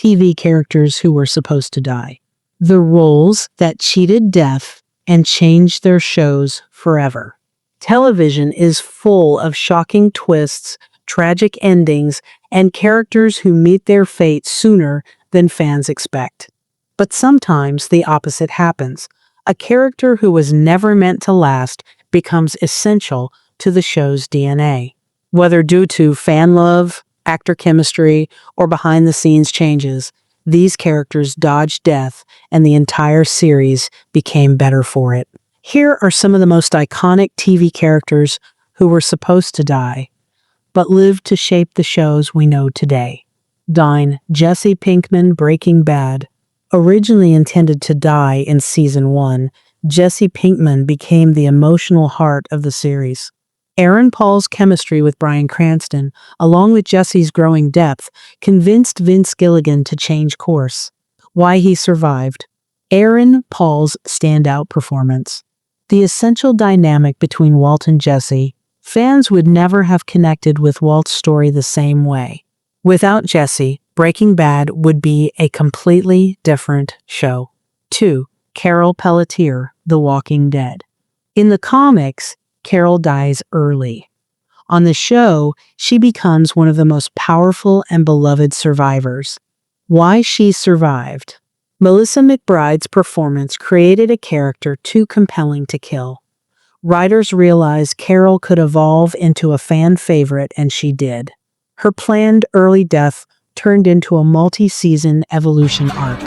TV characters who were supposed to die. The roles that cheated death and changed their shows forever. Television is full of shocking twists, tragic endings, and characters who meet their fate sooner than fans expect. But sometimes the opposite happens. A character who was never meant to last becomes essential to the show's DNA. Whether due to fan love, actor chemistry, or behind-the-scenes changes, these characters dodged death and the entire series became better for it. Here are some of the most iconic TV characters who were supposed to die, but lived to shape the shows we know today. Jesse Pinkman, Breaking Bad. Originally intended to die in Season 1, Jesse Pinkman became the emotional heart of the series. Aaron Paul's chemistry with Bryan Cranston, along with Jesse's growing depth, convinced Vince Gilligan to change course. Why he survived. Aaron Paul's standout performance. The essential dynamic between Walt and Jesse. Fans would never have connected with Walt's story the same way. Without Jesse, Breaking Bad would be a completely different show. 2. Carol Pelletier, The Walking Dead. In the comics, Carol dies early. On the show, she becomes one of the most powerful and beloved survivors. Why she survived. Melissa McBride's performance created a character too compelling to kill. Writers realized Carol could evolve into a fan favorite, and she did. Her planned early death turned into a multi-season evolution arc.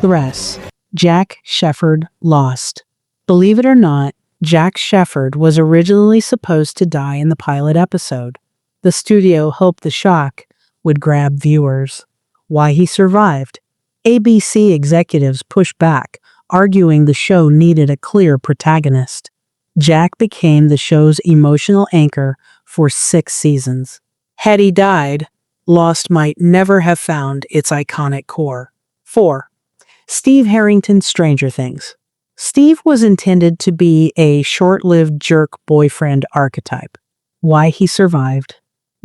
The rest. Jack Shephard lost. Believe it or not, Jack Shephard was originally supposed to die in the pilot episode. The studio hoped the shock would grab viewers. Why he survived. ABC executives pushed back, arguing the show needed a clear protagonist. Jack became the show's emotional anchor for 6 seasons. Had he died, Lost might never have found its iconic core. 4. Steve Harrington's Stranger Things. Steve was intended to be a short-lived jerk boyfriend archetype. Why he survived.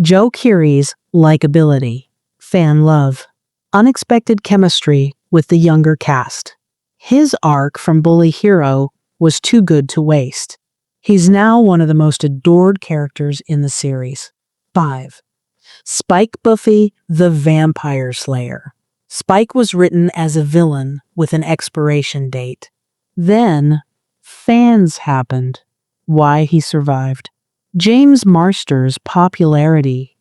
Joe Keery's likability. Fan love. Unexpected chemistry with the younger cast. His arc from bully hero was too good to waste. He's now one of the most adored characters in the series. 5. Spike Buffy, the Vampire Slayer. Spike was written as a villain with an expiration date. Then, fans happened. Why he survived. James Marsters' popularity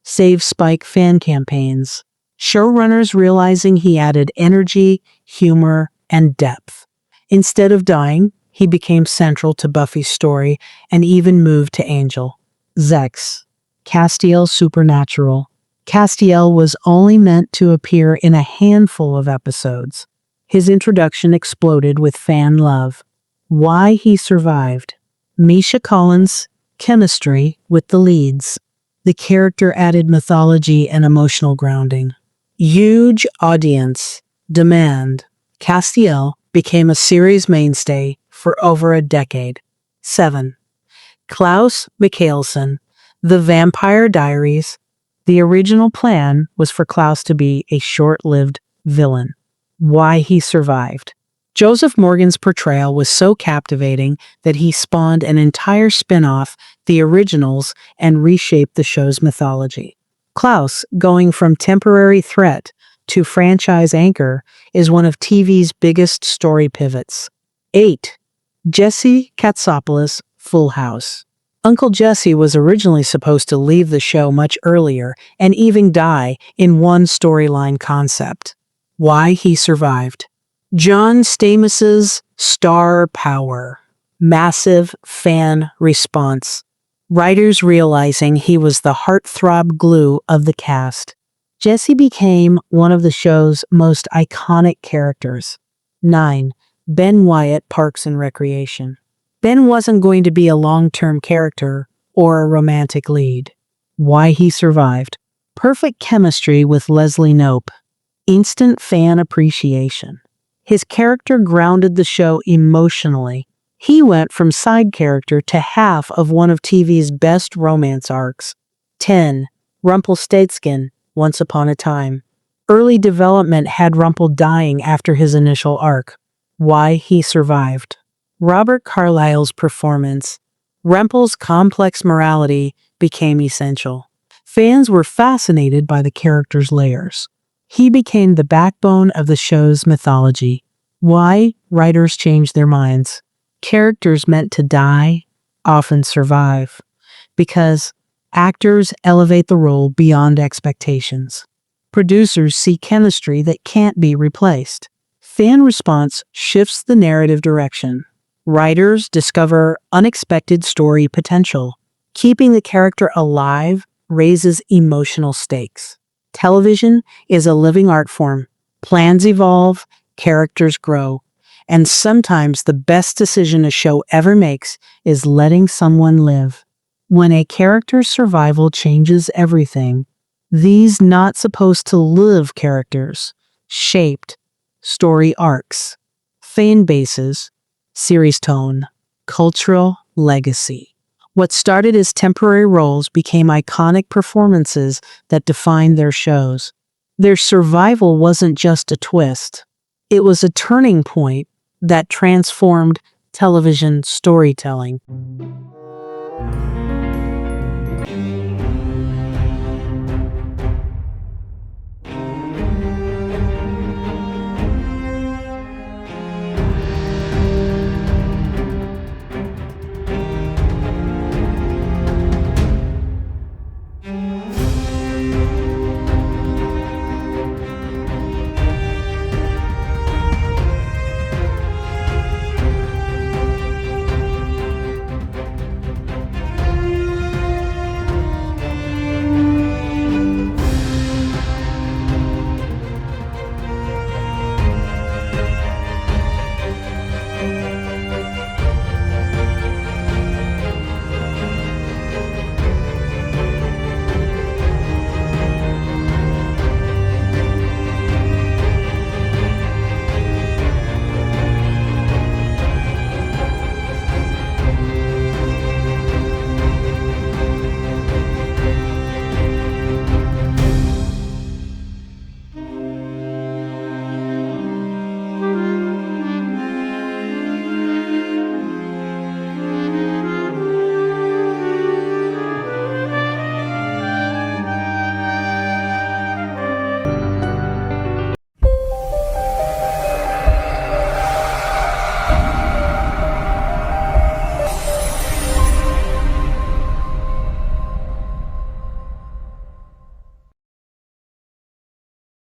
saved Spike fan campaigns. Showrunners realizing he added energy, humor, and depth. Instead of dying, he became central to Buffy's story and even moved to Angel. Zex. Castiel Supernatural. Castiel was only meant to appear in a handful of episodes. His introduction exploded with fan love. Why he survived. Misha Collins' chemistry with the leads. The character added mythology and emotional grounding. Huge audience demand. Castiel became a series mainstay for over a decade. 7. Klaus Mikaelson, The Vampire Diaries. The original plan was for Klaus to be a short-lived villain. Why he survived. Joseph Morgan's portrayal was so captivating that he spawned an entire spin-off, The Originals, and reshaped the show's mythology. Klaus, going from temporary threat to franchise anchor, is one of TV's biggest story pivots. 8. Jesse Katsopoulos, Full House. Uncle Jesse was originally supposed to leave the show much earlier and even die in one storyline concept. Why he survived. John Stamos's star power. Massive fan response. Writers realizing he was the heartthrob glue of the cast. Jesse became one of the show's most iconic characters. 9. Ben Wyatt, Parks and Recreation. Ben wasn't going to be a long-term character or a romantic lead. Why he survived. Perfect chemistry with Leslie Knope. Instant fan appreciation. His character grounded the show emotionally. He went from side character to half of one of TV's best romance arcs. 10. Rumpelstiltskin, Once Upon a Time. Early development had Rumpel dying after his initial arc. Why he survived. Robert Carlyle's performance. Rumpel's complex morality became essential. Fans were fascinated by the character's layers. He became the backbone of the show's mythology. Why writers changed their minds. Characters meant to die often survive because actors elevate the role beyond expectations. Producers see chemistry that can't be replaced. Fan response shifts the narrative direction. Writers discover unexpected story potential. Keeping the character alive raises emotional stakes. Television is a living art form. Plans evolve, characters grow, and sometimes the best decision a show ever makes is letting someone live. When a character's survival changes everything, these not supposed to live characters shaped story arcs, fan bases, series tone, cultural legacy. What started as temporary roles became iconic performances that defined their shows. Their survival wasn't just a twist, it was a turning point that transformed television storytelling.